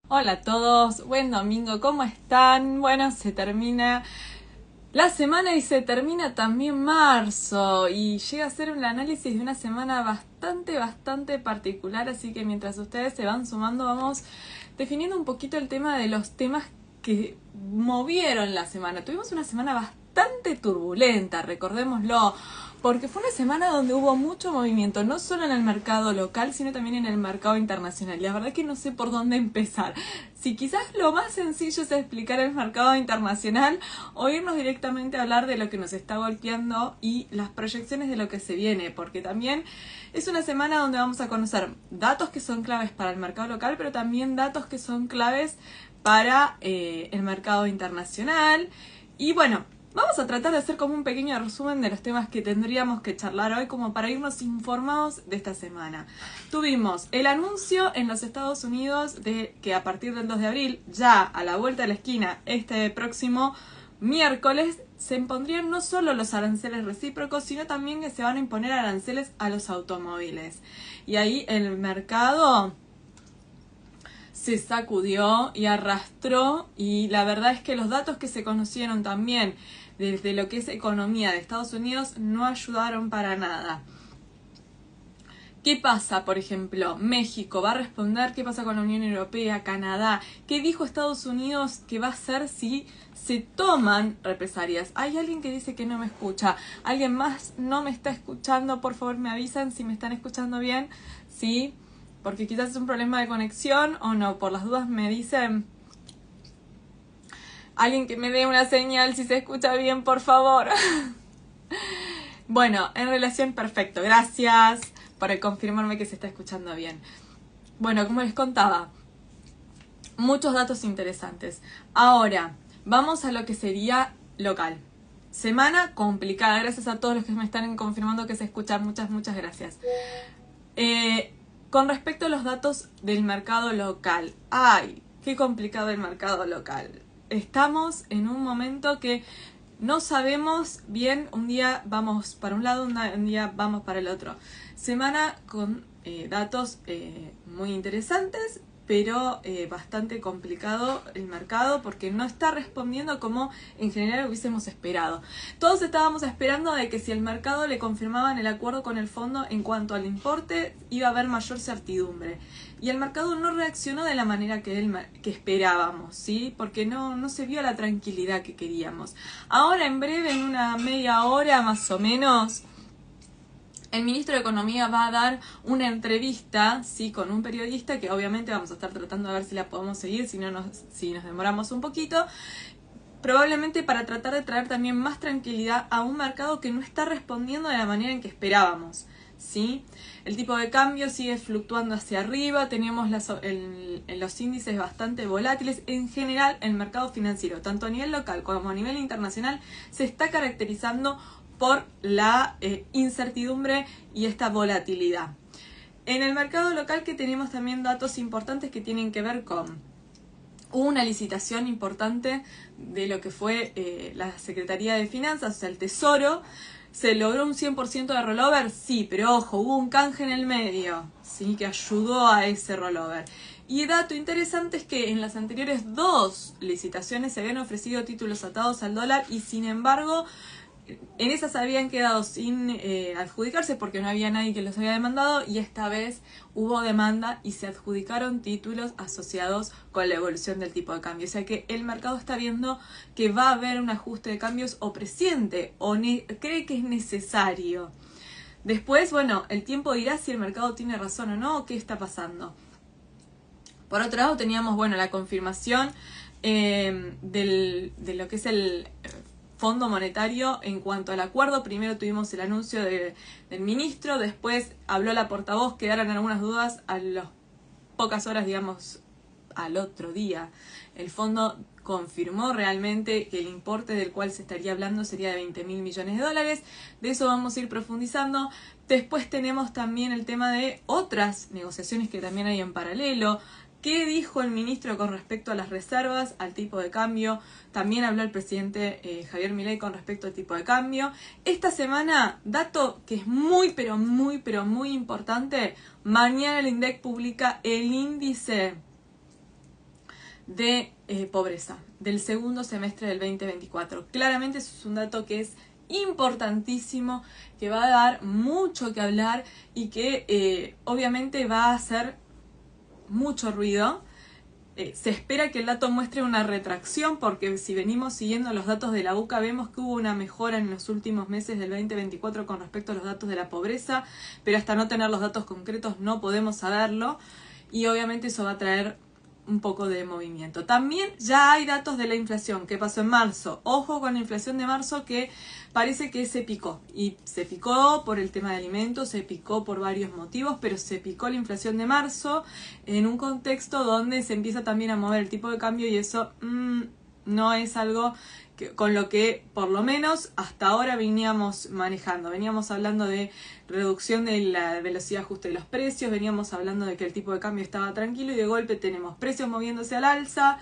Hola a todos, buen domingo, ¿cómo están? Bueno, se termina la semana y se termina también marzo y llega a ser un análisis de una semana bastante particular, así que mientras ustedes se van sumando vamos definiendo un poquito el tema de los temas que movieron la semana. Tuvimos una semana bastante turbulenta, recordémoslo, porque fue una semana donde hubo mucho movimiento, no solo en el mercado local, sino también en el mercado internacional. Y la verdad que no sé por dónde empezar. Si quizás lo más sencillo es explicar el mercado internacional o irnos directamente a hablar de lo que nos está golpeando y las proyecciones de lo que se viene, porque también es una semana donde vamos a conocer datos que son claves para el mercado local, pero también datos que son claves para el mercado internacional. Y bueno, vamos a tratar de hacer como un pequeño resumen de los temas que tendríamos que charlar hoy como para irnos informados de esta semana. Tuvimos el anuncio en los Estados Unidos de que a partir del 2 de abril, ya a la vuelta de la esquina, este próximo miércoles, se impondrían no solo los aranceles recíprocos, sino también que se van a imponer aranceles a los automóviles. Y ahí el mercado se sacudió y arrastró, y la verdad es que los datos que se conocieron también desde lo que es economía de Estados Unidos no ayudaron para nada. ¿Qué pasa, por ejemplo? México va a responder, ¿qué pasa con la Unión Europea, Canadá? ¿Qué dijo Estados Unidos que va a hacer si se toman represalias? Hay alguien que dice que no me escucha. ¿Alguien más no me está escuchando? Por favor, me avisan si me están escuchando bien. ¿Sí? Porque quizás es un problema de conexión o no. Por las dudas me dicen. Alguien que me dé una señal si se escucha bien, por favor. Bueno, en relación, perfecto. Gracias por confirmarme que se está escuchando bien. Bueno, como les contaba, muchos datos interesantes. Ahora, vamos a lo que sería local. Semana complicada. Gracias a todos los que me están confirmando que se escuchan. Muchas gracias. Con respecto a los datos del mercado local. ¡Ay! ¡Qué complicado el mercado local! Estamos en un momento que no sabemos bien, un día vamos para un lado, un día vamos para el otro. Semana con datos muy interesantes, pero bastante complicado el mercado porque no está respondiendo como en general hubiésemos esperado. Todos estábamos esperando de que si el mercado le confirmaban el acuerdo con el fondo en cuanto al importe, iba a haber mayor certidumbre. Y el mercado no reaccionó de la manera que esperábamos, ¿sí? Porque no se vio la tranquilidad que queríamos. Ahora, en breve, en una media hora más o menos, el ministro de Economía va a dar una entrevista, sí, con un periodista que obviamente vamos a estar tratando de ver si la podemos seguir, si nos demoramos un poquito. Probablemente para tratar de traer también más tranquilidad a un mercado que no está respondiendo de la manera en que esperábamos, ¿sí? El tipo de cambio sigue fluctuando hacia arriba, tenemos los índices bastante volátiles. En general, el mercado financiero, tanto a nivel local como a nivel internacional, se está caracterizando por la incertidumbre y esta volatilidad. En el mercado local que tenemos también datos importantes que tienen que ver con una licitación importante de lo que fue la Secretaría de Finanzas, o sea, el Tesoro. ¿Se logró un 100% de rollover? Sí, pero ojo, hubo un canje en el medio, ¿sí? Que ayudó a ese rollover. Y dato interesante es que en las anteriores 2 licitaciones se habían ofrecido títulos atados al dólar y sin embargo en esas habían quedado sin adjudicarse porque no había nadie que los había demandado, y esta vez hubo demanda y se adjudicaron títulos asociados con la evolución del tipo de cambio. O sea que el mercado está viendo que va a haber un ajuste de cambios o presiente o cree que es necesario. Después, bueno, el tiempo dirá si el mercado tiene razón o no, o qué está pasando. Por otro lado, teníamos, bueno, la confirmación de lo que es el Fondo Monetario en cuanto al acuerdo. Primero tuvimos el anuncio del ministro, después habló la portavoz, quedaron algunas dudas, a las pocas horas, digamos, al otro día, el fondo confirmó realmente que el importe del cual se estaría hablando sería de 20.000 millones de dólares. De eso vamos a ir profundizando. Después tenemos también el tema de otras negociaciones que también hay en paralelo. ¿Qué dijo el ministro con respecto a las reservas, al tipo de cambio? También habló el presidente Javier Milei con respecto al tipo de cambio. Esta semana, dato que es muy importante, mañana el INDEC publica el índice de pobreza del segundo semestre del 2024. Claramente eso es un dato que es importantísimo, que va a dar mucho que hablar y que obviamente va a hacer mucho ruido. Se espera que el dato muestre una retracción, porque si venimos siguiendo los datos de la UCA vemos que hubo una mejora en los últimos meses del 2024 con respecto a los datos de la pobreza, pero hasta no tener los datos concretos no podemos saberlo, y obviamente eso va a traer un poco de movimiento. También ya hay datos de la inflación que pasó en marzo. Ojo con la inflación de marzo, que parece que se picó, y se picó por el tema de alimentos, se picó por varios motivos, pero se picó la inflación de marzo en un contexto donde se empieza también a mover el tipo de cambio, y eso no es algo con lo que por lo menos hasta ahora veníamos manejando. Veníamos hablando de reducción de la velocidad de ajuste de los precios, veníamos hablando de que el tipo de cambio estaba tranquilo, y de golpe tenemos precios moviéndose al alza,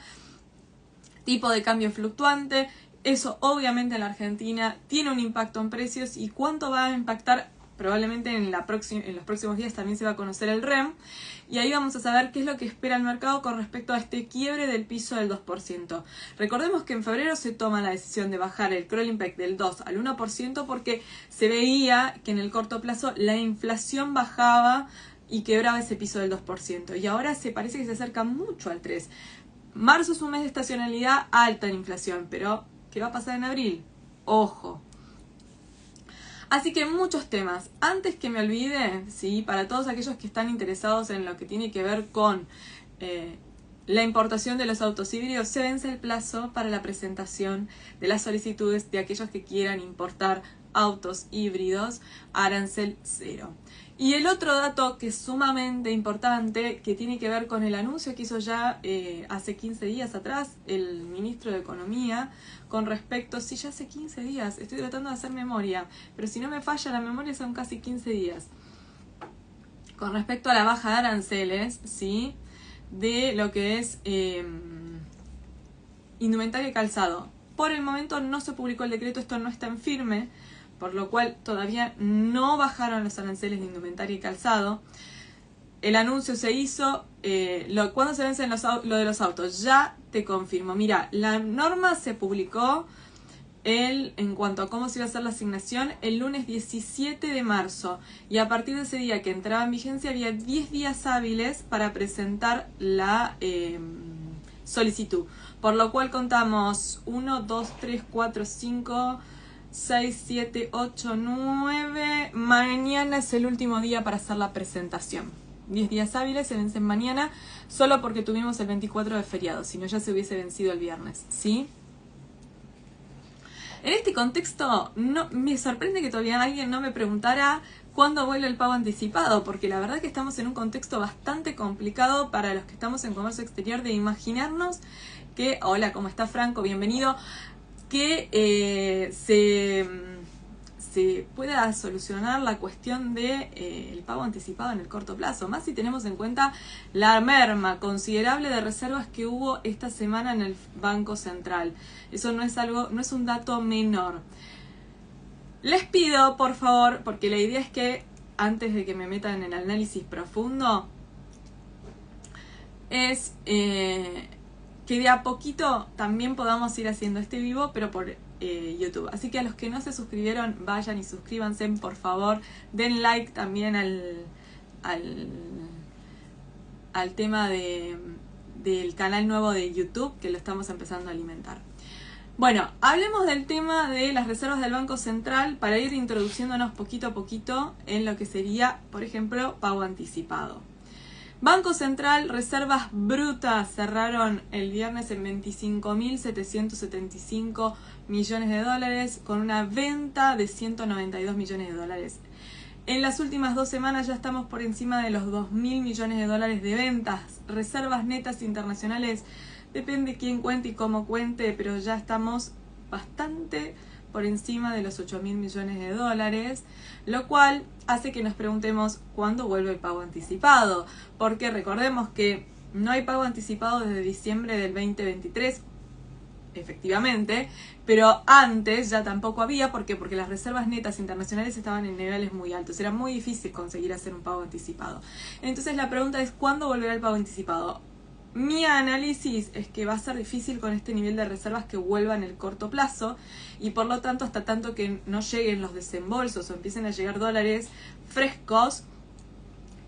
tipo de cambio fluctuante. Eso obviamente en la Argentina tiene un impacto en precios, y cuánto va a impactar probablemente en los próximos días también se va a conocer el REM, y ahí vamos a saber qué es lo que espera el mercado con respecto a este quiebre del piso del 2%. Recordemos que en febrero se toma la decisión de bajar el Kroll Impact del 2 al 1% porque se veía que en el corto plazo la inflación bajaba y quebraba ese piso del 2%, y ahora se parece que se acerca mucho al 3%. Marzo es un mes de estacionalidad alta en inflación, pero ¿qué va a pasar en abril? Ojo. Así que muchos temas. Antes que me olvide, ¿sí?, para todos aquellos que están interesados en lo que tiene que ver con la importación de los autos híbridos, se vence el plazo para la presentación de las solicitudes de aquellos que quieran importar autos híbridos a arancel cero. Y el otro dato que es sumamente importante, que tiene que ver con el anuncio que hizo ya hace 15 días atrás el ministro de Economía con respecto, sí, ya hace 15 días, estoy tratando de hacer memoria, pero si no me falla la memoria son casi 15 días, con respecto a la baja de aranceles, ¿sí?, de lo que es indumentaria y calzado. Por el momento no se publicó el decreto, esto no está en firme, por lo cual todavía no bajaron los aranceles de indumentaria y calzado. El anuncio se hizo, ¿cuándo se vencen lo de los autos? Ya te confirmo. Mira, la norma se publicó en cuanto a cómo se iba a hacer la asignación el lunes 17 de marzo. Y a partir de ese día que entraba en vigencia había 10 días hábiles para presentar la solicitud. Por lo cual contamos 1, 2, 3, 4, 5... 6, 7, 8, 9. Mañana es el último día para hacer la presentación. 10 días hábiles, se vencen mañana, solo porque tuvimos el 24 de feriado, si no ya se hubiese vencido el viernes, ¿sí? En este contexto, no me sorprende que todavía alguien no me preguntara cuándo vuelve el pago anticipado, porque la verdad que estamos en un contexto bastante complicado para los que estamos en comercio exterior, de imaginarnos que, hola, ¿cómo está Franco? Bienvenido. Que se pueda solucionar la cuestión de el pago anticipado en el corto plazo, más si tenemos en cuenta la merma considerable de reservas que hubo esta semana en el Banco Central. Eso no es un dato menor. Les pido, por favor, porque la idea es que antes de que me metan en el análisis profundo, es que de a poquito también podamos ir haciendo este vivo, pero por YouTube. Así que a los que no se suscribieron, vayan y suscríbanse, por favor. Den like también al tema del canal nuevo de YouTube, que lo estamos empezando a alimentar. Bueno, hablemos del tema de las reservas del Banco Central para ir introduciéndonos poquito a poquito en lo que sería, por ejemplo, pago anticipado. Banco Central, reservas brutas cerraron el viernes en 25.775 millones de dólares, con una venta de 192 millones de dólares. En las últimas 2 semanas ya estamos por encima de los 2.000 millones de dólares de ventas. Reservas netas internacionales, depende quién cuente y cómo cuente, pero ya estamos bastante por encima de los 8.000 millones de dólares, lo cual hace que nos preguntemos cuándo vuelve el pago anticipado, porque recordemos que no hay pago anticipado desde diciembre del 2023, efectivamente, pero antes ya tampoco había. ¿Por qué? Porque las reservas netas internacionales estaban en niveles muy altos, era muy difícil conseguir hacer un pago anticipado. Entonces la pregunta es, ¿cuándo volverá el pago anticipado? Mi análisis es que va a ser difícil con este nivel de reservas que vuelva en el corto plazo y por lo tanto hasta tanto que no lleguen los desembolsos o empiecen a llegar dólares frescos,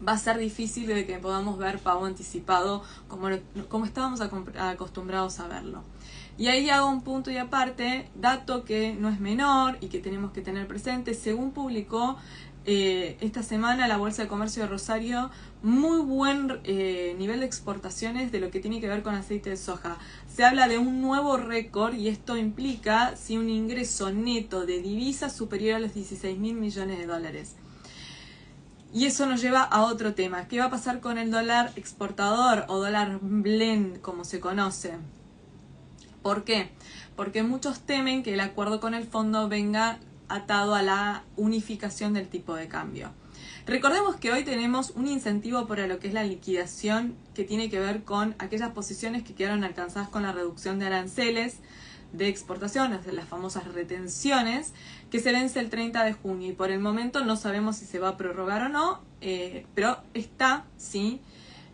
va a ser difícil de que podamos ver pago anticipado como estábamos acostumbrados a verlo. Y ahí hago un punto y aparte, dato que no es menor y que tenemos que tener presente, según publicó esta semana la Bolsa de Comercio de Rosario, muy buen nivel de exportaciones de lo que tiene que ver con aceite de soja. Se habla de un nuevo récord y esto implica un ingreso neto de divisas superior a los 16.000 millones de dólares. Y eso nos lleva a otro tema. ¿Qué va a pasar con el dólar exportador o dólar blend, como se conoce? ¿Por qué? Porque muchos temen que el acuerdo con el fondo venga atado a la unificación del tipo de cambio. Recordemos que hoy tenemos un incentivo para lo que es la liquidación que tiene que ver con aquellas posiciones que quedaron alcanzadas con la reducción de aranceles de exportación, las famosas retenciones, que se vence el 30 de junio y por el momento no sabemos si se va a prorrogar o no, pero está, ¿sí?,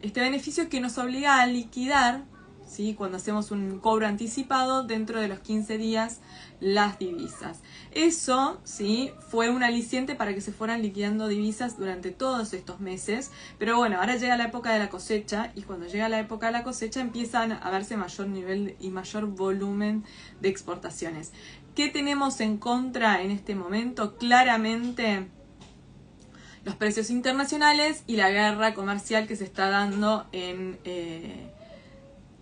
este beneficio que nos obliga a liquidar, ¿sí?, cuando hacemos un cobro anticipado dentro de los 15 días las divisas. Eso, ¿sí?, fue un aliciente para que se fueran liquidando divisas durante todos estos meses, pero bueno, ahora llega la época de la cosecha y cuando llega la época de la cosecha empiezan a verse mayor nivel y mayor volumen de exportaciones. ¿Qué tenemos en contra en este momento? Claramente los precios internacionales y la guerra comercial que se está dando en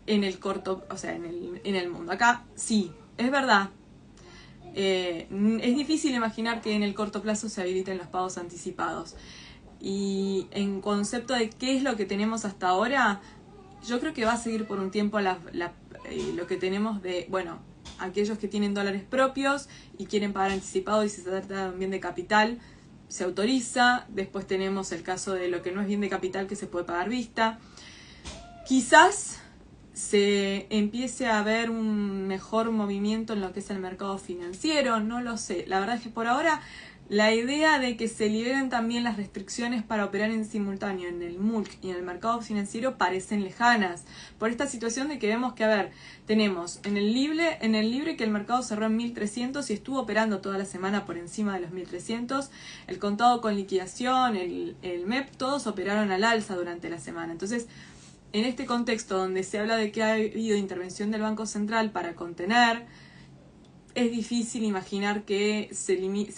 el corto, o sea, en el mundo. Acá sí, es verdad. Es difícil imaginar que en el corto plazo se habiliten los pagos anticipados. Y en concepto de qué es lo que tenemos hasta ahora, yo creo que va a seguir por un tiempo lo que tenemos de, bueno, aquellos que tienen dólares propios y quieren pagar anticipado y si se trata de un bien de capital, se autoriza. Después tenemos el caso de lo que no es bien de capital, que se puede pagar vista. Quizás se empiece a ver un mejor movimiento en lo que es el mercado financiero, no lo sé. La verdad es que por ahora la idea de que se liberen también las restricciones para operar en simultáneo en el MULC y en el mercado financiero parecen lejanas. Por esta situación de que vemos que, a ver, tenemos en el libre que el mercado cerró en 1.300 y estuvo operando toda la semana por encima de los 1.300. El contado con liquidación, el MEP, todos operaron al alza durante la semana. Entonces, en este contexto donde se habla de que ha habido intervención del Banco Central para contener, es difícil imaginar que se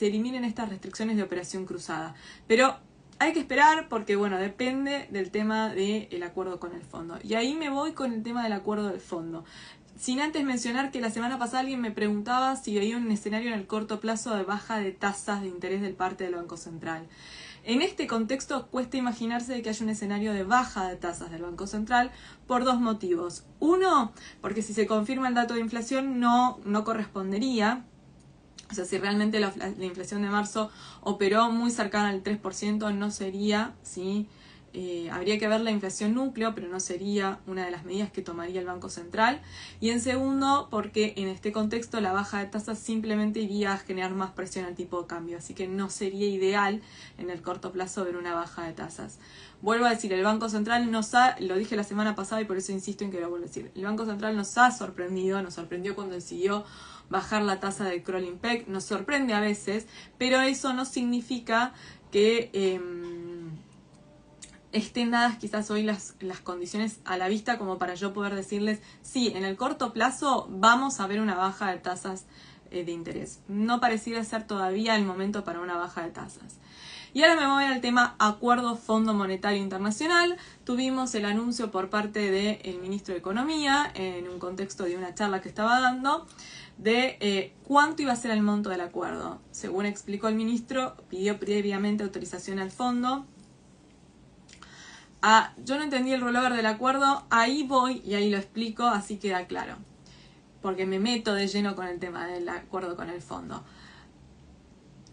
eliminen estas restricciones de operación cruzada. Pero hay que esperar porque, bueno, depende del tema del acuerdo con el fondo. Y ahí me voy con el tema del acuerdo del fondo. Sin antes mencionar que la semana pasada alguien me preguntaba si había un escenario en el corto plazo de baja de tasas de interés del parte del Banco Central. En este contexto cuesta imaginarse que haya un escenario de baja de tasas del Banco Central por dos motivos. Uno, porque si se confirma el dato de inflación no correspondería. O sea, si realmente la inflación de marzo operó muy cercana al 3%, no sería, ¿sí? Habría que ver la inflación núcleo, pero no sería una de las medidas que tomaría el Banco Central. Y en segundo, porque en este contexto la baja de tasas simplemente iría a generar más presión al tipo de cambio. Así que no sería ideal en el corto plazo ver una baja de tasas. Vuelvo a decir, el Banco Central lo dije la semana pasada y por eso insisto en que lo vuelvo a decir. El Banco Central nos sorprendió cuando decidió bajar la tasa de crawling peg, nos sorprende a veces, pero eso no significa que estén dadas quizás hoy las condiciones a la vista como para yo poder decirles, sí, en el corto plazo vamos a ver una baja de tasas de interés. No pareciera ser todavía el momento para una baja de tasas. Y ahora me voy al tema Acuerdo Fondo Monetario Internacional. Tuvimos el anuncio por parte del ministro de Economía, en un contexto de una charla que estaba dando, de cuánto iba a ser el monto del acuerdo. Según explicó el ministro, pidió previamente autorización al fondo. Yo no entendí el rollover del acuerdo, ahí voy y ahí lo explico, así queda claro. Porque me meto de lleno con el tema del acuerdo con el fondo.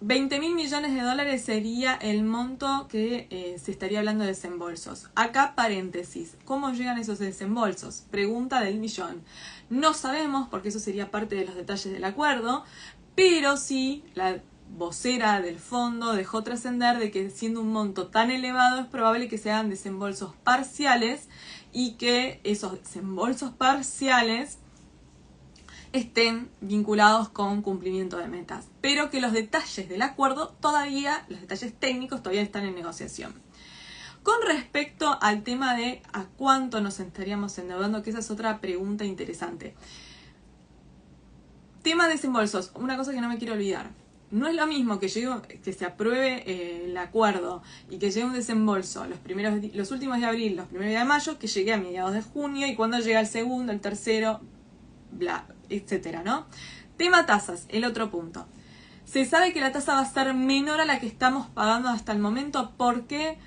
20.000 millones de dólares sería el monto que se estaría hablando de desembolsos. Acá paréntesis, ¿cómo llegan esos desembolsos? Pregunta del millón. No sabemos porque eso sería parte de los detalles del acuerdo, pero sí la vocera del fondo dejó trascender de que siendo un monto tan elevado es probable que se hagan desembolsos parciales y que esos desembolsos parciales estén vinculados con cumplimiento de metas, pero que los detalles del acuerdo todavía, los detalles técnicos todavía están en negociación. Con respecto al tema de a cuánto nos estaríamos endeudando, que esa es otra pregunta interesante. Tema de desembolsos, una cosa que no me quiero olvidar. No es lo mismo que se apruebe el acuerdo y que llegue un desembolso los últimos de abril, los primeros días de mayo, que llegue a mediados de junio y cuando llega el segundo, el tercero, bla, etcétera, ¿no? Tema tasas, el otro punto. Se sabe que la tasa va a ser menor a la que estamos pagando hasta el momento. ¿Por qué?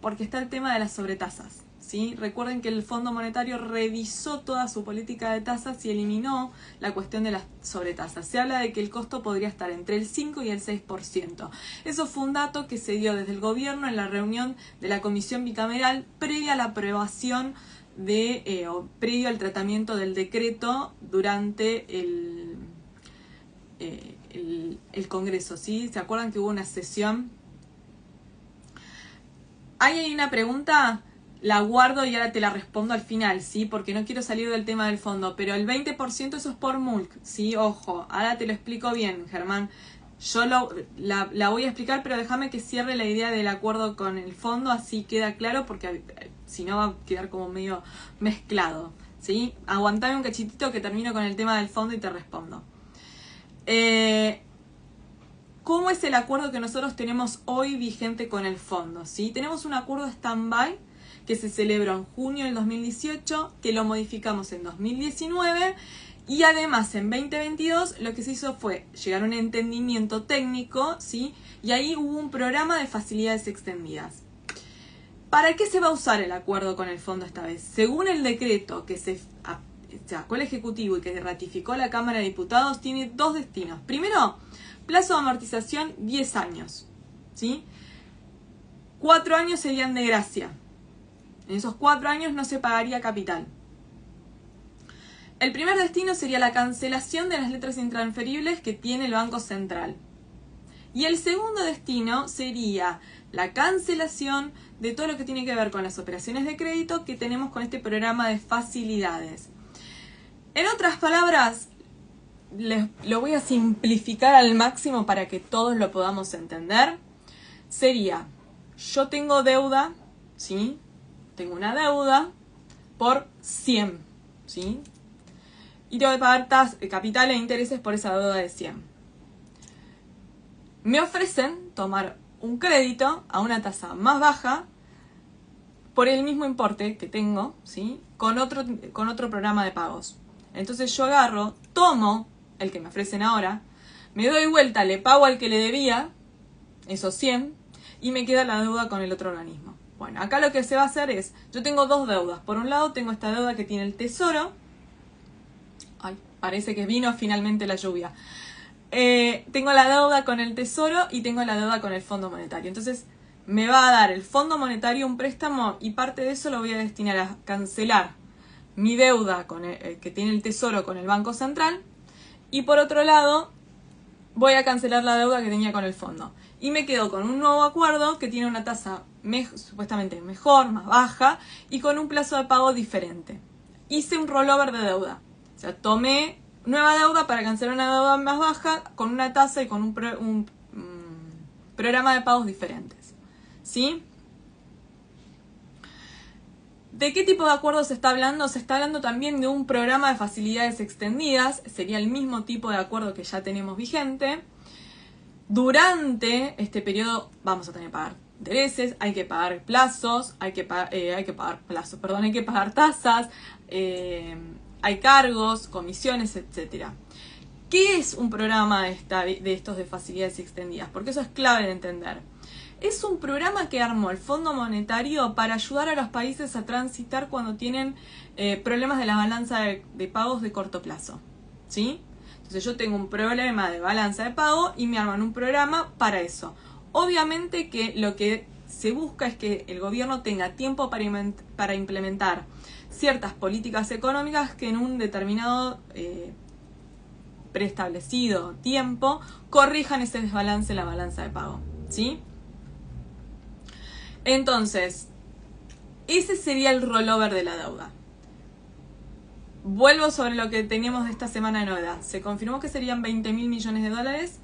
Porque está el tema de las sobretasas, ¿sí? Recuerden que el Fondo Monetario revisó toda su política de tasas y eliminó la cuestión de las sobretasas. Se habla de que el costo podría estar entre el 5 y el 6%. Eso fue un dato que se dio desde el gobierno en la reunión de la Comisión Bicameral previa a la aprobación o previo al tratamiento del decreto durante el Congreso, ¿sí? ¿Se acuerdan que hubo una sesión? Ahí hay una pregunta, la guardo y ahora te la respondo al final, ¿sí? Porque no quiero salir del tema del fondo, pero el 20% eso es por mulc, ¿sí? Ojo, ahora te lo explico bien, Germán. Yo la voy a explicar, pero déjame que cierre la idea del acuerdo con el fondo, así queda claro, porque si no va a quedar como medio mezclado, ¿sí? Aguantame un cachitito que termino con el tema del fondo y te respondo. ¿Cómo es el acuerdo que nosotros tenemos hoy vigente con el fondo? ¿Sí? Tenemos un acuerdo stand-by que se celebró en junio del 2018, que lo modificamos en 2019 y además en 2022 lo que se hizo fue llegar a un entendimiento técnico, ¿sí? Y ahí hubo un programa de facilidades extendidas. ¿Para qué se va a usar el acuerdo con el fondo esta vez? Según el decreto que se sacó el Ejecutivo y que ratificó la Cámara de Diputados, tiene dos destinos. Primero, plazo de amortización 10 años, ¿sí? 4 años serían de gracia. En esos 4 años no se pagaría capital. El primer destino sería la cancelación de las letras intransferibles que tiene el Banco Central. Y el segundo destino sería la cancelación de todo lo que tiene que ver con las operaciones de crédito que tenemos con este programa de facilidades. En otras palabras, lo voy a simplificar al máximo para que todos lo podamos entender. Sería, yo tengo deuda, ¿sí? Tengo una deuda por 100, ¿sí? Y tengo que pagar capital e intereses por esa deuda de 100. Me ofrecen tomar un crédito a una tasa más baja por el mismo importe que tengo, ¿sí? Con otro programa de pagos. Entonces yo agarro, tomo el que me ofrecen ahora, me doy vuelta, le pago al que le debía, esos 100, y me queda la deuda con el otro organismo. Bueno, acá lo que se va a hacer es, yo tengo dos deudas. Por un lado tengo esta deuda que tiene el Tesoro. Ay, parece que vino finalmente la lluvia. Tengo la deuda con el Tesoro y tengo la deuda con el Fondo Monetario. Entonces me va a dar el Fondo Monetario un préstamo y parte de eso lo voy a destinar a cancelar mi deuda que tiene el Tesoro con el Banco Central. Y por otro lado, voy a cancelar la deuda que tenía con el fondo. Y me quedo con un nuevo acuerdo que tiene una tasa supuestamente mejor, más baja, y con un plazo de pago diferente. Hice un rollover de deuda. O sea, tomé nueva deuda para cancelar una deuda más baja, con una tasa y con un programa de pagos diferentes. ¿Sí? ¿De qué tipo de acuerdo se está hablando? Se está hablando también de un programa de facilidades extendidas. Sería el mismo tipo de acuerdo que ya tenemos vigente. Durante este periodo vamos a tener que pagar intereses, hay que pagar plazos, hay que pagar tasas, hay cargos, comisiones, etcétera. ¿Qué es un programa de estos de facilidades extendidas? Porque eso es clave de entender. Es un programa que armó el Fondo Monetario para ayudar a los países a transitar cuando tienen problemas de la balanza de pagos de corto plazo, ¿sí? Entonces yo tengo un problema de balanza de pago y me arman un programa para eso. Obviamente que lo que se busca es que el gobierno tenga tiempo para implementar ciertas políticas económicas que en un determinado preestablecido tiempo corrijan ese desbalance en la balanza de pago, ¿sí? Entonces, ese sería el rollover de la deuda. Vuelvo sobre lo que teníamos de esta semana de novedad. Se confirmó que serían 20.000 millones de dólares.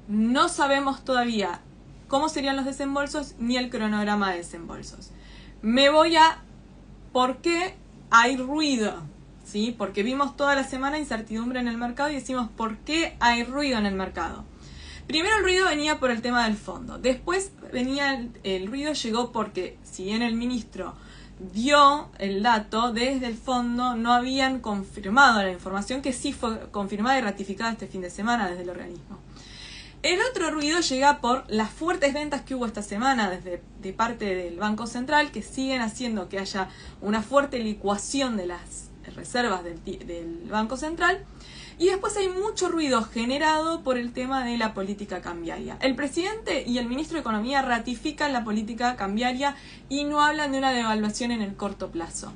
No sabemos todavía cómo serían los desembolsos ni el cronograma de desembolsos. Me voy a por qué hay ruido, ¿sí? Porque vimos toda la semana incertidumbre en el mercado y decimos ¿por qué hay ruido en el mercado? Primero el ruido venía por el tema del fondo. Después venía el ruido llegó porque si bien el ministro dio el dato, desde el fondo no habían confirmado la información que sí fue confirmada y ratificada este fin de semana desde el organismo. El otro ruido llega por las fuertes ventas que hubo esta semana de parte del Banco Central, que siguen haciendo que haya una fuerte licuación de las reservas del Banco Central. Y después hay mucho ruido generado por el tema de la política cambiaria. El presidente y el ministro de Economía ratifican la política cambiaria y no hablan de una devaluación en el corto plazo.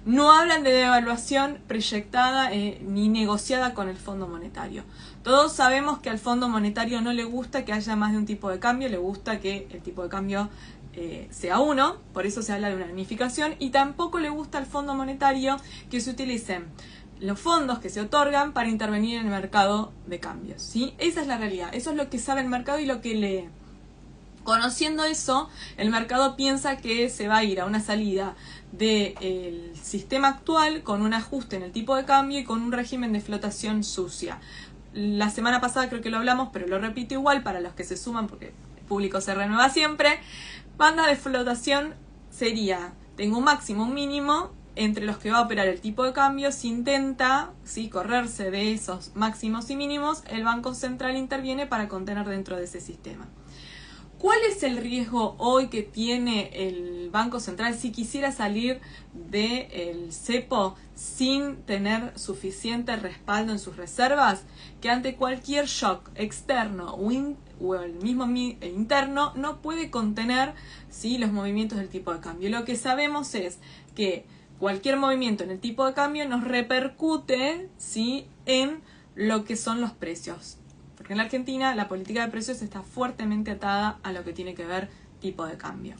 No hablan de devaluación proyectada ni negociada con el Fondo Monetario. Todos sabemos que al Fondo Monetario no le gusta que haya más de un tipo de cambio, le gusta que el tipo de cambio sea uno, por eso se habla de una unificación, y tampoco le gusta al Fondo Monetario que se utilicen los fondos que se otorgan para intervenir en el mercado de cambios, ¿sí? Esa es la realidad, eso es lo que sabe el mercado y lo que lee. Conociendo eso, el mercado piensa que se va a ir a una salida del sistema actual con un ajuste en el tipo de cambio y con un régimen de flotación sucia. La semana pasada creo que lo hablamos, pero lo repito igual para los que se suman porque el público se renueva siempre. Banda de flotación sería, tengo un máximo, un mínimo, entre los que va a operar el tipo de cambio. Si intenta correrse de esos máximos y mínimos, el Banco Central interviene para contener dentro de ese sistema. ¿Cuál es el riesgo hoy que tiene el Banco Central si quisiera salir del cepo sin tener suficiente respaldo en sus reservas? Que ante cualquier shock externo o el mismo interno no puede contener, ¿sí?, los movimientos del tipo de cambio. Lo que sabemos es que cualquier movimiento en el tipo de cambio nos repercute, ¿sí?, en lo que son los precios. Porque en la Argentina la política de precios está fuertemente atada a lo que tiene que ver tipo de cambio.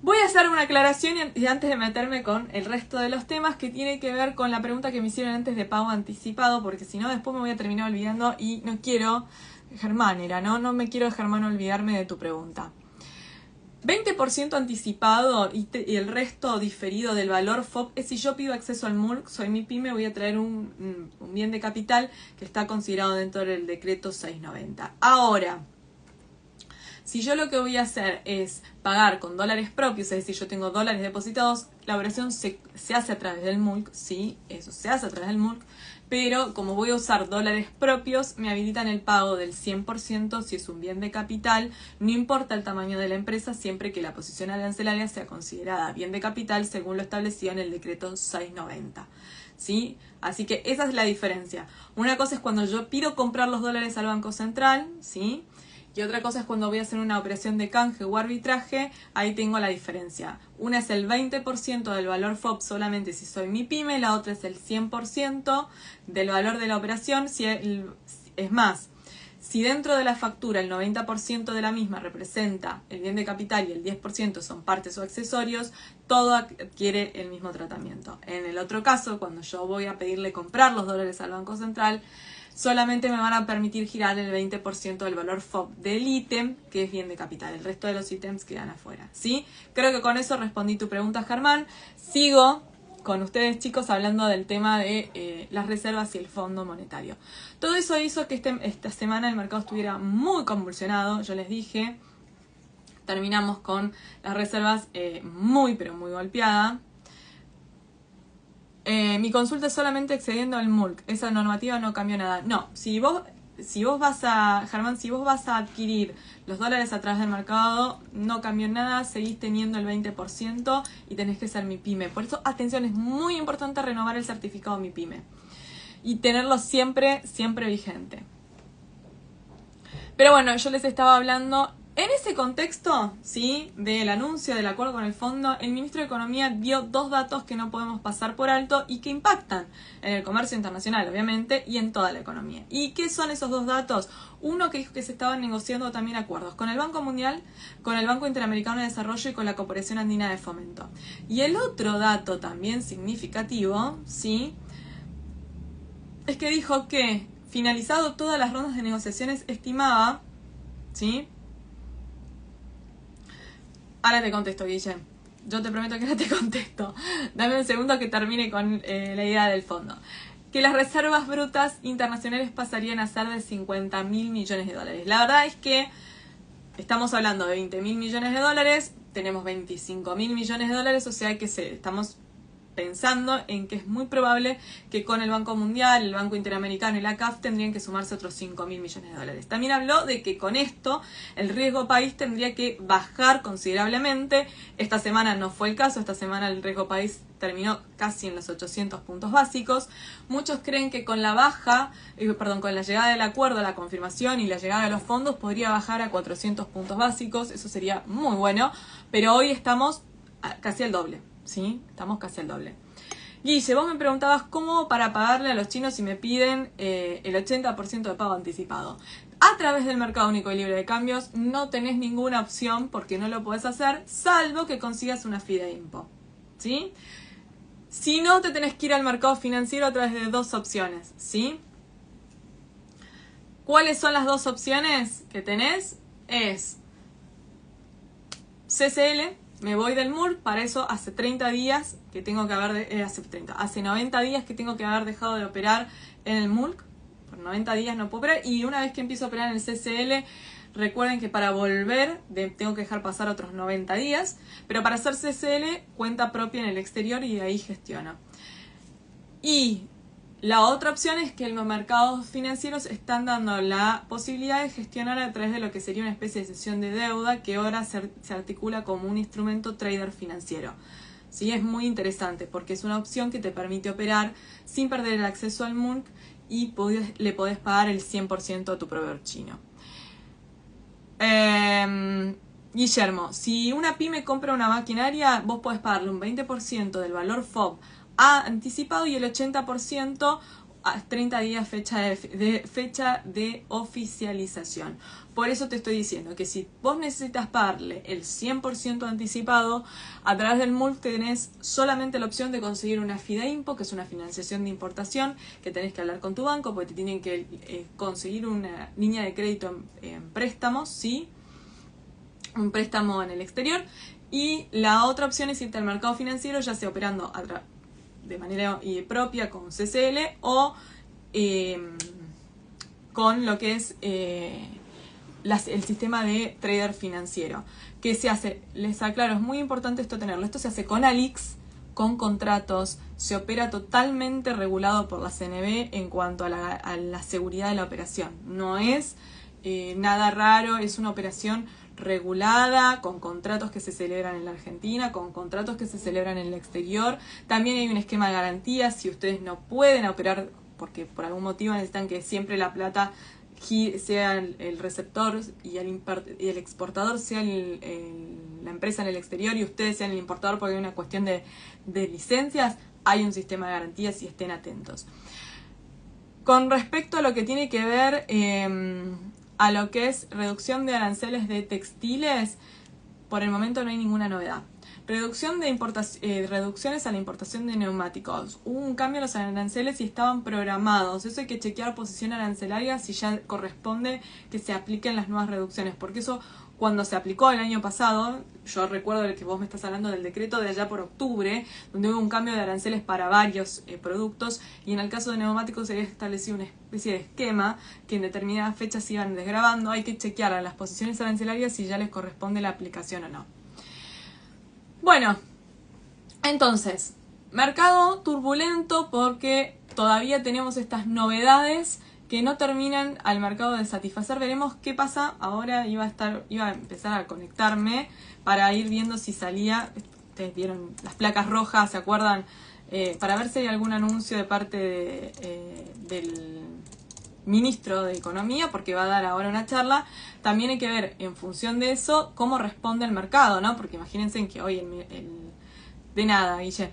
Voy a hacer una aclaración y antes de meterme con el resto de los temas que tiene que ver con la pregunta que me hicieron antes de pago anticipado, porque si no después me voy a terminar olvidando y no quiero, Germán era, no me quiero, Germán, olvidarme de tu pregunta. 20% anticipado y el resto diferido del valor FOB es si yo pido acceso al MULC, soy mi pyme, voy a traer un bien de capital que está considerado dentro del decreto 690. Ahora, si yo lo que voy a hacer es pagar con dólares propios, es decir, yo tengo dólares depositados, la operación se hace a través del MULC, sí, eso se hace a través del MULC, pero como voy a usar dólares propios, me habilitan el pago del 100% si es un bien de capital, no importa el tamaño de la empresa, siempre que la posición arancelaria sea considerada bien de capital según lo establecido en el decreto 690. ¿Sí? Así que esa es la diferencia. Una cosa es cuando yo pido comprar los dólares al Banco Central, ¿sí?, y otra cosa es cuando voy a hacer una operación de canje o arbitraje, ahí tengo la diferencia. Una es el 20% del valor FOB solamente si soy mi pyme, la otra es el 100% del valor de la operación. Es más, si dentro de la factura el 90% de la misma representa el bien de capital y el 10% son partes o accesorios, todo adquiere el mismo tratamiento. En el otro caso, cuando yo voy a pedirle comprar los dólares al Banco Central, solamente me van a permitir girar el 20% del valor FOB del ítem, que es bien de capital. El resto de los ítems quedan afuera, ¿sí? Creo que con eso respondí tu pregunta, Germán. Sigo con ustedes, chicos, hablando del tema de las reservas y el Fondo Monetario. Todo eso hizo que esta semana el mercado estuviera muy convulsionado. Yo les dije, terminamos con las reservas muy, pero muy golpeadas. Mi consulta es solamente excediendo el MULC. Esa normativa no cambió nada. No, si vos vas a, Germán, si vos vas a adquirir los dólares a través del mercado, no cambió nada, seguís teniendo el 20% y tenés que ser mi pyme. Por eso, atención, es muy importante renovar el certificado mi pyme y tenerlo siempre vigente. Pero bueno, yo les estaba hablando En ese contexto, ¿sí?, del anuncio del acuerdo con el fondo, el ministro de Economía dio dos datos que no podemos pasar por alto y que impactan en el comercio internacional, obviamente, y en toda la economía. ¿Y qué son esos dos datos? Uno, que dijo que se estaban negociando también acuerdos con el Banco Mundial, con el Banco Interamericano de Desarrollo y con la Cooperación Andina de Fomento. Y el otro dato también significativo, ¿sí?, es que dijo que, finalizado todas las rondas de negociaciones, estimaba, ¿sí? Ahora te contesto, Guille. Yo te prometo que ahora te contesto. Dame un segundo que termine con la idea del fondo. Que las reservas brutas internacionales pasarían a ser de 50.000 millones de dólares. La verdad es que estamos hablando de 20.000 millones de dólares, tenemos 25.000 millones de dólares, o sea que estamos pensando en que es muy probable que con el Banco Mundial, el Banco Interamericano y la CAF tendrían que sumarse otros 5.000 millones de dólares. También habló de que con esto el riesgo país tendría que bajar considerablemente. Esta semana no fue el caso, esta semana el riesgo país terminó casi en los 800 puntos básicos. Muchos creen que con la con la llegada del acuerdo, la confirmación y la llegada de los fondos podría bajar a 400 puntos básicos. Eso sería muy bueno, pero hoy estamos casi al doble. ¿Sí? Estamos casi al doble. Guille, vos me preguntabas cómo para pagarle a los chinos si me piden el 80% de pago anticipado. A través del Mercado Único y Libre de Cambios no tenés ninguna opción porque no lo podés hacer, salvo que consigas una FIDEIMPO. ¿Sí? Si no, te tenés que ir al mercado financiero a través de dos opciones. ¿Sí? ¿Cuáles son las dos opciones que tenés? Es CCL. Me voy del MUR, para eso hace 30 días que tengo que hace 90 días que tengo que haber dejado de operar en el MULC. Por 90 días no puedo operar. Y una vez que empiezo a operar en el CCL, recuerden que para volver tengo que dejar pasar otros 90 días. Pero para hacer CCL, cuenta propia en el exterior y de ahí gestiono. Y la otra opción es que los mercados financieros están dando la posibilidad de gestionar a través de lo que sería una especie de cesión de deuda que ahora se articula como un instrumento trader financiero. ¿Sí? Es muy interesante porque es una opción que te permite operar sin perder el acceso al MULC y le podés pagar el 100% a tu proveedor chino. Guillermo, si una pyme compra una maquinaria, vos podés pagarle un 20% del valor FOB anticipado y el 80% a 30 días fecha de oficialización. Por eso te estoy diciendo que si vos necesitas pagarle el 100% anticipado, a través del MULC tenés solamente la opción de conseguir una FIDEIMPO, que es una financiación de importación, que tenés que hablar con tu banco porque te tienen que conseguir una línea de crédito en préstamos, ¿sí? Un préstamo en el exterior. Y la otra opción es irte al mercado financiero, ya sea operando de manera propia con CCL o con lo que es el sistema de trader financiero. Que se hace, les aclaro, es muy importante esto tenerlo. Esto se hace con ALIX, con contratos, se opera totalmente regulado por la CNB en cuanto a la seguridad de la operación. No es nada raro, es una operación regulada, con contratos que se celebran en la Argentina, con contratos que se celebran en el exterior. También hay un esquema de garantías si ustedes no pueden operar porque por algún motivo necesitan que siempre la plata sea el receptor y el exportador sea la empresa en el exterior y ustedes sean el importador porque hay una cuestión de licencias. Hay un sistema de garantías y estén atentos. Con respecto a lo que tiene que ver a lo que es reducción de aranceles de textiles, por el momento no hay ninguna novedad. Reducciones a la importación de neumáticos. Hubo un cambio en los aranceles y estaban programados. Eso hay que chequear posición arancelaria si ya corresponde que se apliquen las nuevas reducciones. Porque eso cuando se aplicó el año pasado, yo recuerdo que vos me estás hablando del decreto de allá por octubre, donde hubo un cambio de aranceles para varios productos y en el caso de neumáticos se había establecido una especie de esquema que en determinadas fechas se iban desgravando. Hay que chequear a las posiciones arancelarias si ya les corresponde la aplicación o no. Bueno, entonces, mercado turbulento porque todavía tenemos estas novedades que no terminan al mercado de satisfacer. Veremos qué pasa. Ahora iba a empezar a conectarme para ir viendo si salía. Ustedes vieron las placas rojas, ¿se acuerdan? Para ver si hay algún anuncio de parte ministro de Economía, porque va a dar ahora una charla. También hay que ver, en función de eso, cómo responde el mercado, ¿no? Porque imagínense que hoy de nada, Guille,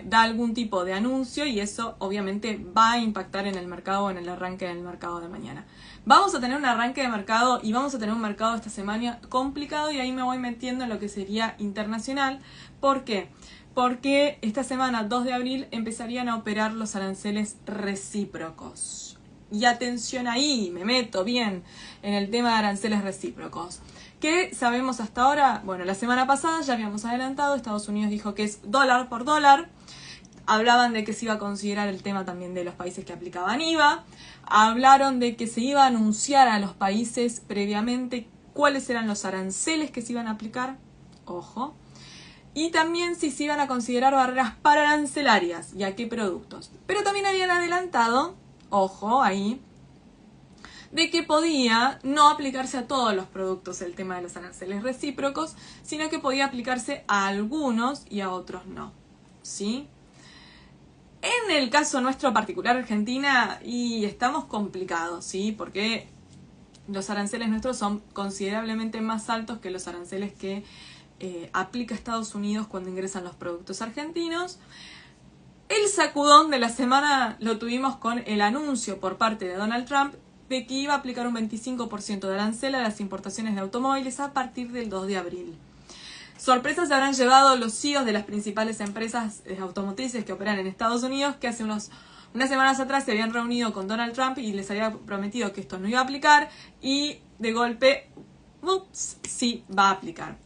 da algún tipo de anuncio y eso obviamente va a impactar en el mercado o en el arranque del mercado de mañana. Vamos a tener un arranque de mercado y vamos a tener un mercado esta semana complicado, y ahí me voy metiendo en lo que sería internacional. ¿Por qué? Porque esta semana, 2 de abril, empezarían a operar los aranceles recíprocos. Y atención ahí, me meto bien en el tema de aranceles recíprocos. ¿Qué sabemos hasta ahora? Bueno, la semana pasada ya habíamos adelantado, Estados Unidos dijo que es dólar por dólar. Hablaban de que se iba a considerar el tema también de los países que aplicaban IVA. Hablaron de que se iba a anunciar a los países previamente cuáles eran los aranceles que se iban a aplicar. Ojo. Y también si se iban a considerar barreras pararancelarias y a qué productos. Pero también habían adelantado, ojo ahí, de que podía no aplicarse a todos los productos el tema de los aranceles recíprocos, sino que podía aplicarse a algunos y a otros no. ¿Sí? En el caso nuestro particular, Argentina, y estamos complicados, ¿sí? Porque los aranceles nuestros son considerablemente más altos que los aranceles que aplica Estados Unidos cuando ingresan los productos argentinos. El sacudón de la semana lo tuvimos con el anuncio por parte de Donald Trump de que iba a aplicar un 25% de arancel a las importaciones de automóviles a partir del 2 de abril. Sorpresas se habrán llevado los CEOs de las principales empresas automotrices que operan en Estados Unidos, que hace unas semanas atrás se habían reunido con Donald Trump y les había prometido que esto no iba a aplicar, y de golpe, ups, sí va a aplicar.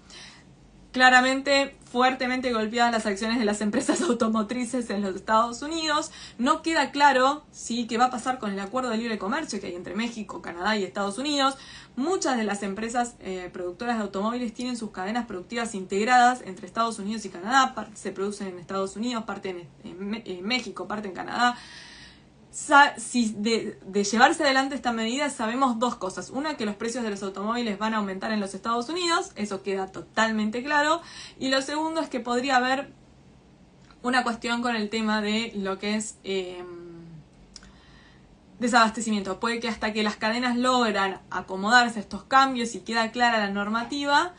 Claramente, fuertemente golpeadas las acciones de las empresas automotrices en los Estados Unidos. No queda claro, ¿sí?, qué va a pasar con el acuerdo de libre comercio que hay entre México, Canadá y Estados Unidos. Muchas de las empresas productoras de automóviles tienen sus cadenas productivas integradas entre Estados Unidos y Canadá. Parte se producen en Estados Unidos, parte en México, parte en Canadá. Si de llevarse adelante esta medida, sabemos dos cosas. Una, que los precios de los automóviles van a aumentar en los Estados Unidos, eso queda totalmente claro. Y lo segundo es que podría haber una cuestión con el tema de lo que es desabastecimiento. Puede que hasta que las cadenas logran acomodarse a estos cambios y queda clara la normativa,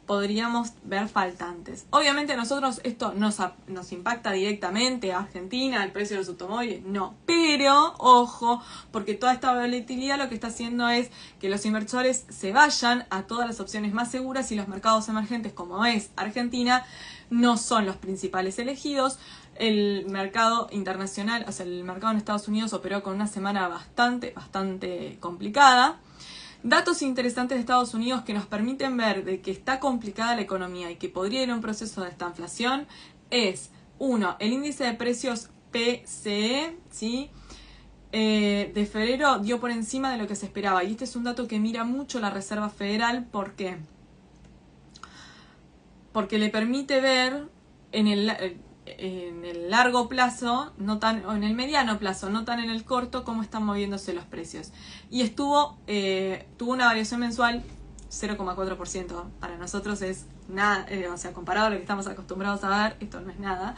podríamos ver faltantes. Obviamente a nosotros esto nos impacta directamente a Argentina, el precio de los automóviles, no. Pero, ojo, porque toda esta volatilidad lo que está haciendo es que los inversores se vayan a todas las opciones más seguras, y los mercados emergentes, como es Argentina, no son los principales elegidos. El mercado internacional, o sea, el mercado en Estados Unidos operó con una semana bastante complicada. Datos interesantes de Estados Unidos que nos permiten ver de que está complicada la economía y que podría ir a un proceso de estanflación es, 1, el índice de precios PCE, ¿sí?, de febrero dio por encima de lo que se esperaba. Y este es un dato que mira mucho la Reserva Federal. ¿Por qué? Porque le permite ver en el largo plazo, o en el mediano plazo, no tan en el corto, cómo están moviéndose los precios. Y tuvo una variación mensual 0,4%. Para nosotros es nada, o sea, comparado a lo que estamos acostumbrados a ver, esto no es nada.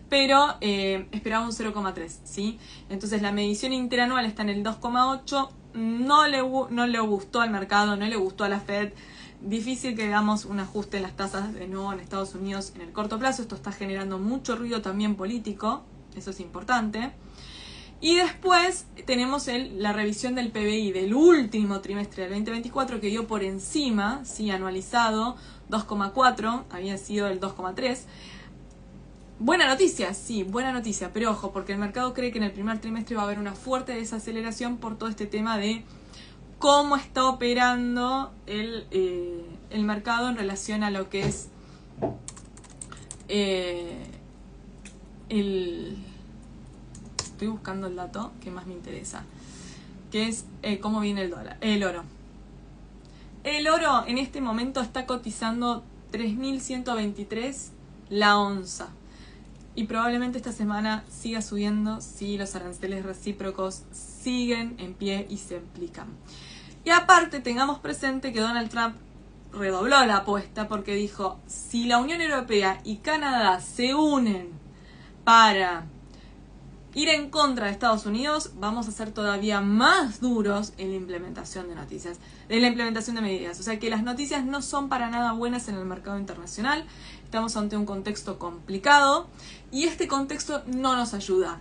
Pero esperaba un 0,3, ¿sí? Entonces la medición interanual está en el 2,8. No le gustó al mercado, no le gustó a la Fed. Difícil que veamos un ajuste en las tasas de nuevo en Estados Unidos en el corto plazo. Esto está generando mucho ruido también político, eso es importante. Y después tenemos la revisión del PBI del último trimestre del 2024, que dio por encima, sí, anualizado, 2,4, había sido el 2,3. Buena noticia, sí, buena noticia, pero ojo, porque el mercado cree que en el primer trimestre va a haber una fuerte desaceleración por todo este tema de cómo está operando el mercado en relación a lo que es estoy buscando el dato que más me interesa, que es cómo viene el oro. El oro en este momento está cotizando 3.123 la onza. Y probablemente esta semana siga subiendo si los aranceles recíprocos siguen en pie y se aplican. Y aparte tengamos presente que Donald Trump redobló la apuesta, porque dijo, si la Unión Europea y Canadá se unen para ir en contra de Estados Unidos, vamos a ser todavía más duros en la implementación de noticias, en la implementación de medidas. O sea que las noticias no son para nada buenas en el mercado internacional. Estamos ante un contexto complicado y este contexto no nos ayuda.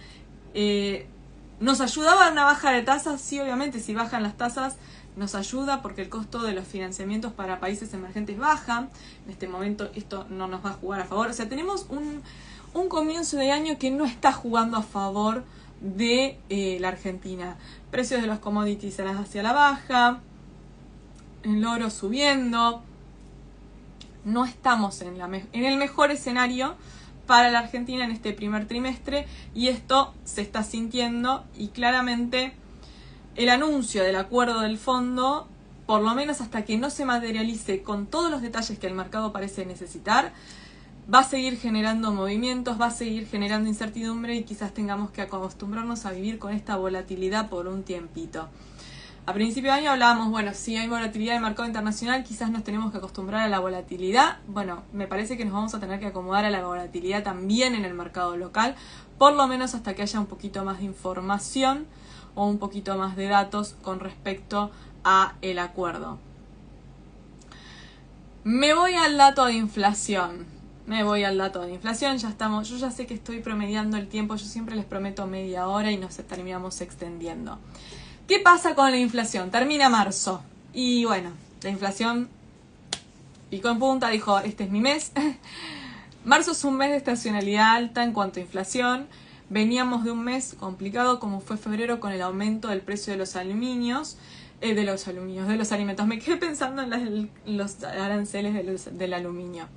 ¿Nos ayudaba una baja de tasas? Sí, obviamente, si bajan las tasas nos ayuda porque el costo de los financiamientos para países emergentes baja. En este momento esto no nos va a jugar a favor. O sea, tenemos un comienzo de año que no está jugando a favor de la Argentina. Precios de los commodities hacia la baja, el oro subiendo. No estamos en el mejor escenario para la Argentina en este primer trimestre y esto se está sintiendo y claramente el anuncio del acuerdo del fondo, por lo menos hasta que no se materialice con todos los detalles que el mercado parece necesitar, va a seguir generando movimientos, va a seguir generando incertidumbre y quizás tengamos que acostumbrarnos a vivir con esta volatilidad por un tiempito. A principio de año hablábamos, bueno, si hay volatilidad en el mercado internacional, quizás nos tenemos que acostumbrar a la volatilidad. Bueno, me parece que nos vamos a tener que acomodar a la volatilidad también en el mercado local, por lo menos hasta que haya un poquito más de información o un poquito más de datos con respecto a el acuerdo. Me voy al dato de inflación. Ya estamos, yo ya sé que estoy promediando el tiempo, yo siempre les prometo media hora y nos terminamos extendiendo. ¿Qué pasa con la inflación? Termina marzo y bueno, la inflación picó en punta, dijo, este es mi mes. Marzo es un mes de estacionalidad alta en cuanto a inflación. Veníamos de un mes complicado como fue febrero con el aumento del precio de los alimentos. Me quedé pensando en los aranceles del aluminio.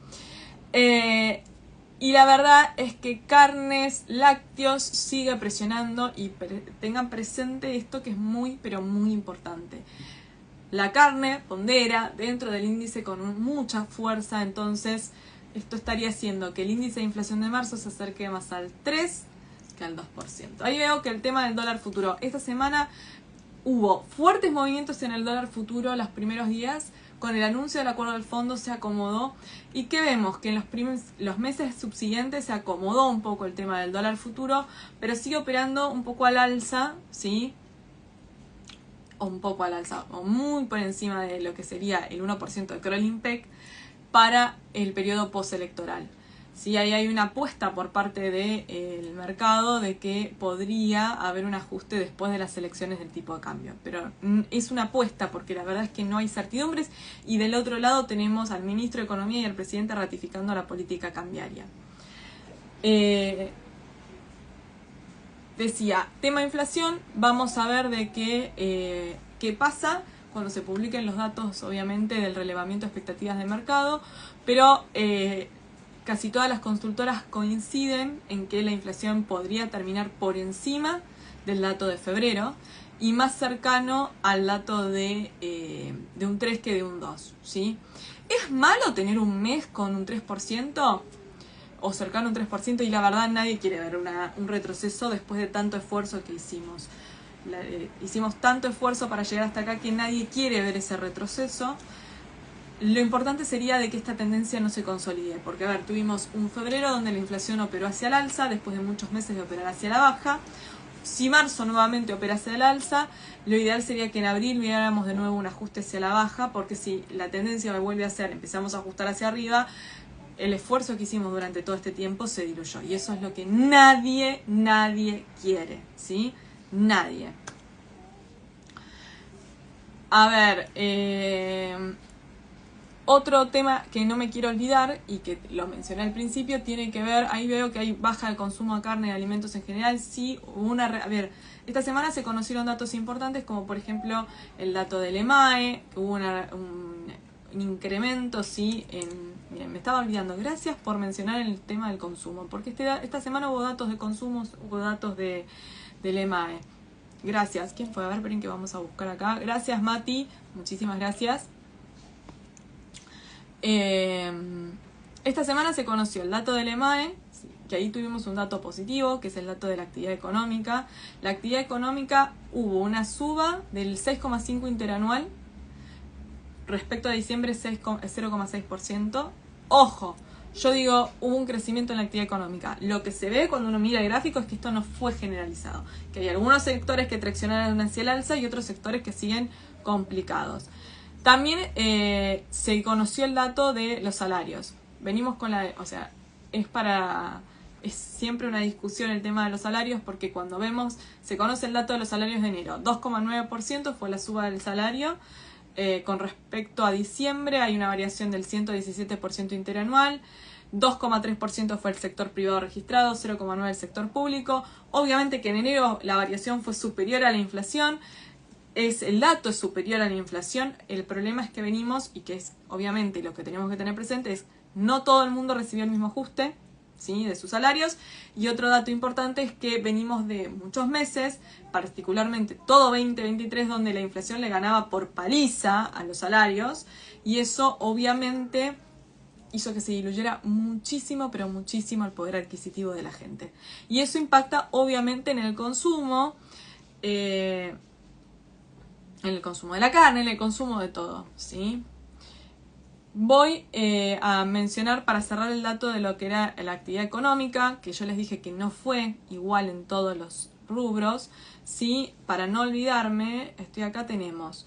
Y la verdad es que carnes, lácteos sigue presionando y tengan presente esto que es muy, pero muy importante. La carne pondera dentro del índice con mucha fuerza, entonces esto estaría haciendo que el índice de inflación de marzo se acerque más al 3 que al 2%. Ahí veo que el tema del dólar futuro, esta semana hubo fuertes movimientos en el dólar futuro los primeros días. Con el anuncio del acuerdo del fondo se acomodó. ¿Y qué vemos? Que en los meses subsiguientes se acomodó un poco el tema del dólar futuro, pero sigue operando un poco al alza, ¿sí? O muy por encima de lo que sería el 1% de Crowling Peak para el periodo postelectoral. Sí, ahí hay una apuesta por parte del mercado de que podría haber un ajuste después de las elecciones del tipo de cambio. Pero es una apuesta porque la verdad es que no hay certidumbres y del otro lado tenemos al ministro de Economía y al presidente ratificando la política cambiaria. Decía, tema inflación, vamos a ver de qué pasa cuando se publiquen los datos, obviamente, del relevamiento de expectativas de mercado, pero casi todas las consultoras coinciden en que la inflación podría terminar por encima del dato de febrero y más cercano al dato de un 3 que de un 2, ¿sí? ¿Es malo tener un mes con un 3%? O cercano a un 3%, y la verdad nadie quiere ver un retroceso después de tanto esfuerzo que hicimos. Hicimos tanto esfuerzo para llegar hasta acá que nadie quiere ver ese retroceso. Lo importante sería de que esta tendencia no se consolide, porque a ver, tuvimos un febrero donde la inflación operó hacia el alza, después de muchos meses de operar hacia la baja. Si marzo nuevamente opera hacia el alza, lo ideal sería que en abril viéramos de nuevo un ajuste hacia la baja, porque si la tendencia vuelve a ser, empezamos a ajustar hacia arriba, el esfuerzo que hicimos durante todo este tiempo se diluyó. Y eso es lo que nadie quiere, ¿sí? Nadie. A ver, otro tema que no me quiero olvidar y que lo mencioné al principio tiene que ver, ahí veo que hay baja de consumo de carne y de alimentos en general. Sí, hubo a ver, esta semana se conocieron datos importantes como por ejemplo el dato del EMAE, que hubo un incremento, sí, miren, me estaba olvidando, gracias por mencionar el tema del consumo, porque esta semana hubo datos de consumo, hubo datos del EMAE. Gracias. ¿Quién fue? A ver, esperen que vamos a buscar acá. Gracias, Mati. Muchísimas gracias. Esta semana se conoció el dato del EMAE, que ahí tuvimos un dato positivo, que es el dato de la actividad económica. La actividad económica hubo una suba del 6,5 interanual respecto a diciembre, 0,6%. Ojo, yo digo, hubo un crecimiento en la actividad económica. Lo que se ve cuando uno mira el gráfico es que esto no fue generalizado, que hay algunos sectores que traccionaron hacia el alza y otros sectores que siguen complicados. También se conoció el dato de los salarios. Venimos con o sea, es siempre una discusión el tema de los salarios, porque cuando se conoce el dato de los salarios de enero, 2,9% fue la suba del salario. Con respecto a diciembre hay una variación del 117% interanual, 2,3% fue el sector privado registrado, 0,9% el sector público. Obviamente que en enero la variación fue superior a la inflación, el dato es superior a la inflación. El problema es que venimos, y que es obviamente lo que tenemos que tener presente, es no todo el mundo recibió el mismo ajuste, ¿sí?, de sus salarios. Y otro dato importante es que venimos de muchos meses, particularmente todo 2023, donde la inflación le ganaba por paliza a los salarios, y eso obviamente hizo que se diluyera muchísimo, pero muchísimo el poder adquisitivo de la gente. Y eso impacta obviamente en el consumo, en el consumo de la carne, en el consumo de todo, ¿sí? Voy a mencionar, para cerrar el dato de lo que era la actividad económica, que yo les dije que no fue igual en todos los rubros, ¿sí? Para no olvidarme, estoy acá, tenemos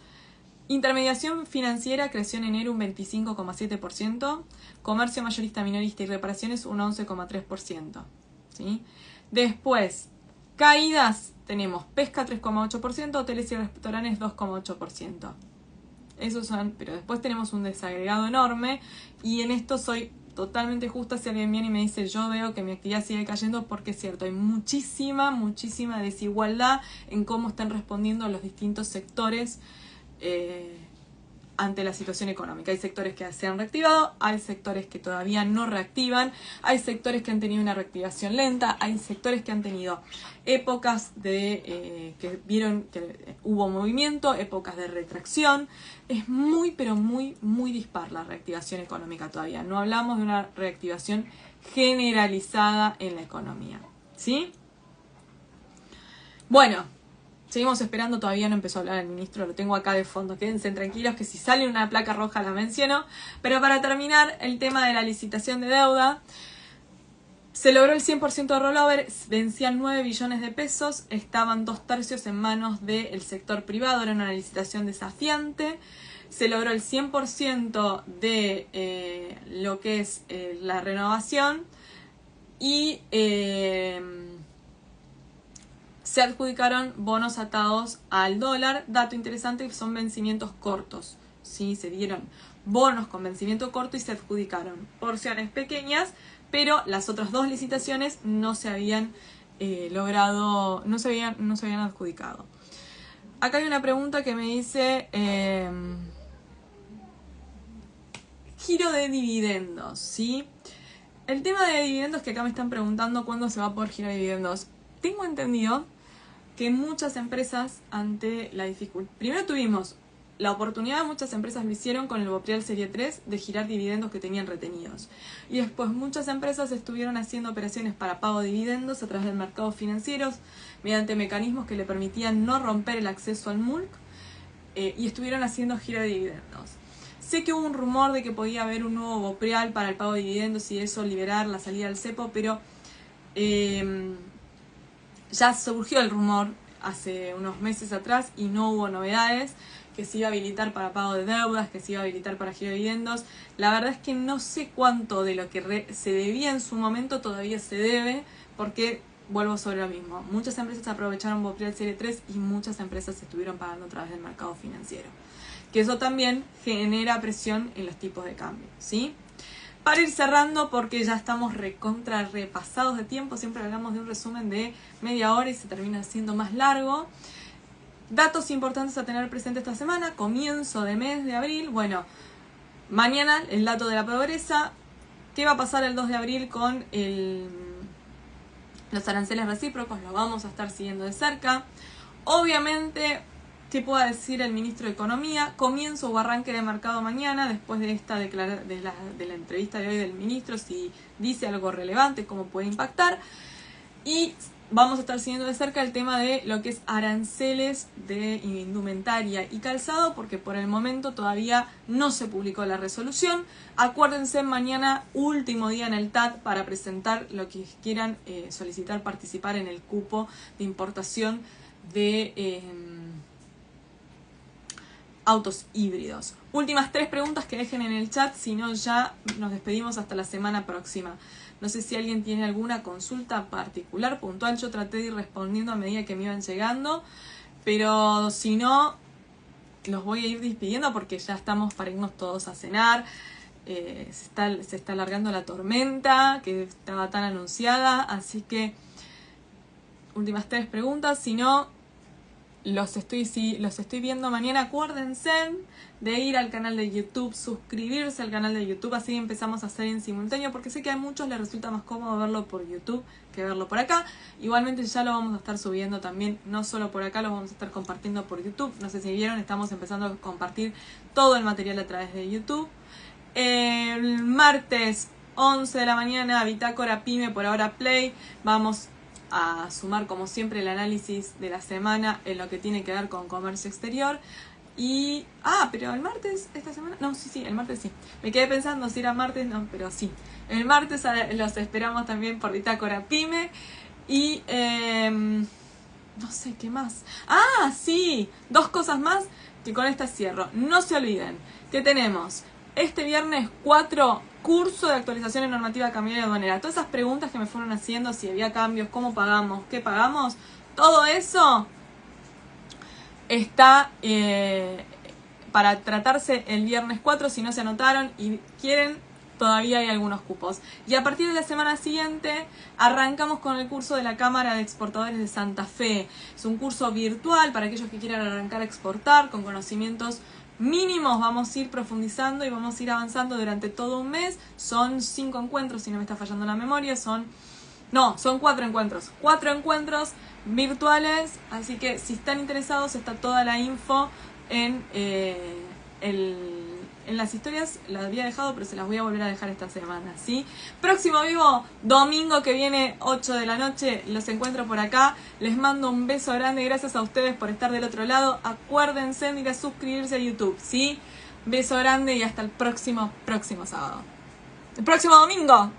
intermediación financiera creció en enero un 25,7%, comercio mayorista, minorista y reparaciones un 11,3%, ¿sí? Después, caídas, tenemos pesca 3,8%, hoteles y restaurantes 2,8%. Esos son, pero después tenemos un desagregado enorme, y en esto soy totalmente justa. Si alguien viene y me dice, yo veo que mi actividad sigue cayendo, porque es cierto, hay muchísima desigualdad en cómo están respondiendo los distintos sectores ante la situación económica. Hay sectores que se han reactivado, hay sectores que todavía no reactivan, hay sectores que han tenido una reactivación lenta, hay sectores que han tenido épocas que vieron que hubo movimiento, épocas de retracción. Es muy, pero muy dispar la reactivación económica todavía. No hablamos de una reactivación generalizada en la economía, ¿sí? Bueno, seguimos esperando, todavía no empezó a hablar el ministro, lo tengo acá de fondo, quédense tranquilos que si sale una placa roja la menciono. Pero para terminar, el tema de la licitación de deuda, se logró el 100% de rollover, vencían 9 billones de pesos, estaban 2/3 en manos del sector privado, era una licitación desafiante. Se logró el 100% de lo que es la renovación, y se adjudicaron bonos atados al dólar. Dato interesante, son vencimientos cortos, ¿sí? Se dieron bonos con vencimiento corto y se adjudicaron porciones pequeñas, pero las otras dos licitaciones no se habían logrado, no se habían adjudicado. Acá hay una pregunta que me dice giro de dividendos, ¿sí? El tema de dividendos, que acá me están preguntando cuándo se va a poder girar dividendos. Tengo entendido que muchas empresas, ante la dificultad, primero tuvimos la oportunidad, muchas empresas lo hicieron con el Bopreal Serie 3, de girar dividendos que tenían retenidos. Y después muchas empresas estuvieron haciendo operaciones para pago de dividendos a través de mercados financieros, mediante mecanismos que le permitían no romper el acceso al MULC, y estuvieron haciendo gira de dividendos. Sé que hubo un rumor de que podía haber un nuevo Bopreal para el pago de dividendos y eso liberar la salida del cepo, pero ya surgió el rumor hace unos meses atrás y no hubo novedades, que se iba a habilitar para pago de deudas, que se iba a habilitar para giro de dividendos. La verdad es que no sé cuánto de lo que se debía en su momento todavía se debe, porque vuelvo sobre lo mismo. Muchas empresas aprovecharon Bopreal Serie 3 y muchas empresas estuvieron pagando a través del mercado financiero, que eso también genera presión en los tipos de cambio, ¿sí? Para ir cerrando, porque ya estamos repasados de tiempo, siempre hablamos de un resumen de media hora y se termina siendo más largo. Datos importantes a tener presente esta semana, comienzo de mes de abril. Bueno, mañana el dato de la pobreza. ¿Qué va a pasar el 2 de abril con los aranceles recíprocos? Lo vamos a estar siguiendo de cerca. Obviamente, ¿qué pueda decir el ministro de Economía? Comienzo o arranque de mercado mañana, después de esta de la entrevista de hoy del ministro, si dice algo relevante, cómo puede impactar. Y vamos a estar siguiendo de cerca el tema de lo que es aranceles de indumentaria y calzado, porque por el momento todavía no se publicó la resolución. Acuérdense, mañana último día en el TAT para presentar lo que quieran solicitar participar en el cupo de importación de autos híbridos. Últimas 3 preguntas que dejen en el chat, si no ya nos despedimos hasta la semana próxima. No sé si alguien tiene alguna consulta particular, puntual. Yo traté de ir respondiendo a medida que me iban llegando, pero si no, los voy a ir despidiendo porque ya estamos para irnos todos a cenar. Se está alargando la tormenta que estaba tan anunciada, así que últimas 3 preguntas. Si no, los estoy viendo mañana. Acuérdense de ir al canal de YouTube, suscribirse al canal de YouTube, así empezamos a hacer en simultáneo, porque sé que a muchos les resulta más cómodo verlo por YouTube que verlo por acá. Igualmente ya lo vamos a estar subiendo también, no solo por acá, lo vamos a estar compartiendo por YouTube. No sé si vieron, estamos empezando a compartir todo el material a través de YouTube. El martes 11 de la mañana, Bitácora Pyme, por ahora Play. Vamos a sumar como siempre el análisis de la semana en lo que tiene que ver con comercio exterior. Y pero el martes esta semana, no, sí, el martes sí, me quedé pensando si era martes, no, pero sí, el martes los esperamos también por Bitácora Pyme. Y no sé qué más. Sí, 2 cosas más que con esta cierro. No se olviden que tenemos este viernes 4 curso de actualización en normativa cambiaria aduanera. Todas esas preguntas que me fueron haciendo, si había cambios, cómo pagamos, qué pagamos, todo eso está para tratarse el viernes 4. Si no se anotaron y quieren, todavía hay algunos cupos. Y a partir de la semana siguiente arrancamos con el curso de la Cámara de Exportadores de Santa Fe. Es un curso virtual para aquellos que quieran arrancar a exportar con conocimientos mínimos. Vamos a ir profundizando y vamos a ir avanzando durante todo un mes. Son 5 encuentros, si no me está fallando la memoria. Son 4 encuentros. 4 encuentros virtuales. Así que si están interesados, está toda la info en las historias. La había dejado, pero se las voy a volver a dejar esta semana, ¿sí? Próximo vivo, domingo que viene, 8 de la noche. Los encuentro por acá. Les mando un beso grande. Gracias a ustedes por estar del otro lado. Acuérdense de ir a suscribirse a YouTube, ¿sí? Beso grande y hasta el próximo sábado. El próximo domingo.